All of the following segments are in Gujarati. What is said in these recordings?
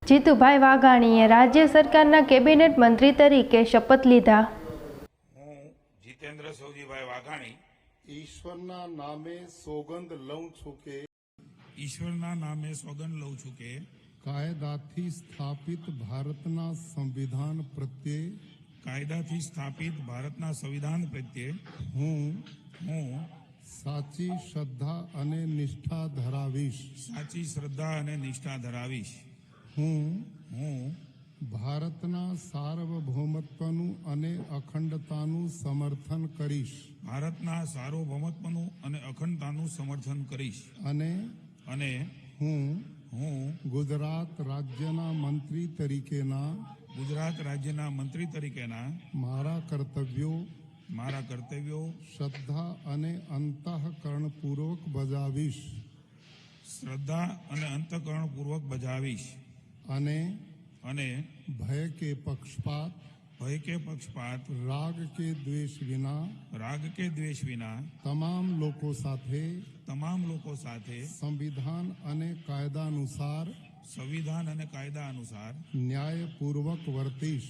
જીતુભાઈ વાઘાણીએ રાજ્ય સરકારના કેબિનેટ મંત્રી તરીકે શપથ લીધા। હું જીતેન્દ્ર સૌજીભાઈ વાઘાણી ઈશ્વરના નામે સોગંદ લઉં છું કે ઈશ્વરના નામે સોગંદ લઉં છું કે કાયદાથી સ્થાપિત ભારતના સંવિધાન પ્રત્યે કાયદાથી સ્થાપિત ભારતના સંવિધાન પ્રત્યે હું હું સાચી શ્રદ્ધા અને નિષ્ઠા ધરાવીશ। સાચી શ્રદ્ધા અને નિષ્ઠા ધરાવીશ। હું હું ભારતના સાર્વભૌમત્વનું અને અખંડતાનું સમર્થન કરીશ ભારતના સાર્વભૌમત્વનું અને અખંડતાનું સમર્થન કરીશ અને હું હું ગુજરાત રાજ્યના મંત્રી તરીકેના ગુજરાત રાજ્યના મંત્રી તરીકેના મારા કર્તવ્યો શ્રદ્ધા અને અંતઃકરણપૂર્વક બજાવીશ શ્રદ્ધા અને અંતઃકરણપૂર્વક બજાવીશ અને ભય કે પક્ષપાત રાગ કે દ્વેષ વિના તમામ લોકો સાથે સંવિધાન અને કાયદા અનુસાર ન્યાયપૂર્વક વર્તીશ।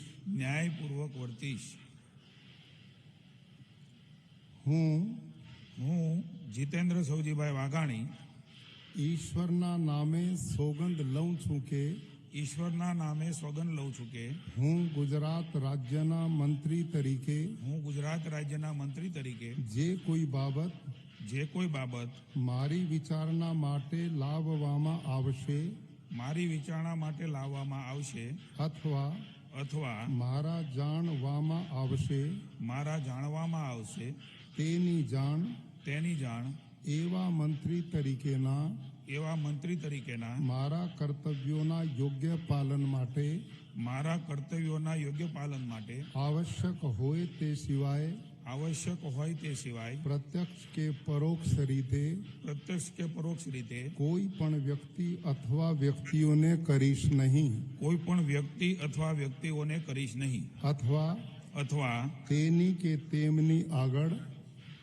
હું જીતેન્દ્ર સૌજીભાઈ વાઘાણી ઈશ્વરના નામે સોગંદ લઉં છું કે હું ગુજરાત રાજ્યના મંત્રી તરીકે જે કોઈ બાબત મારી વિચારણા માટે લાવવામાં આવશે અથવા મારા જાણવામાં આવશે તેની જાણ એવા મંત્રી તરીકેના મારા કર્તવ્યોના યોગ્ય પાલન માટે આવશ્યક હોય તે સિવાય પ્રત્યક્ષ કે પરોક્ષ રીતે કોઈ પણ વ્યક્તિ અથવા વ્યક્તિઓને કરીશ નહીં અથવા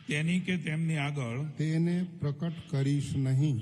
તેની કે તેમની આગળ તેને પ્રકટ કરીશ નહીં।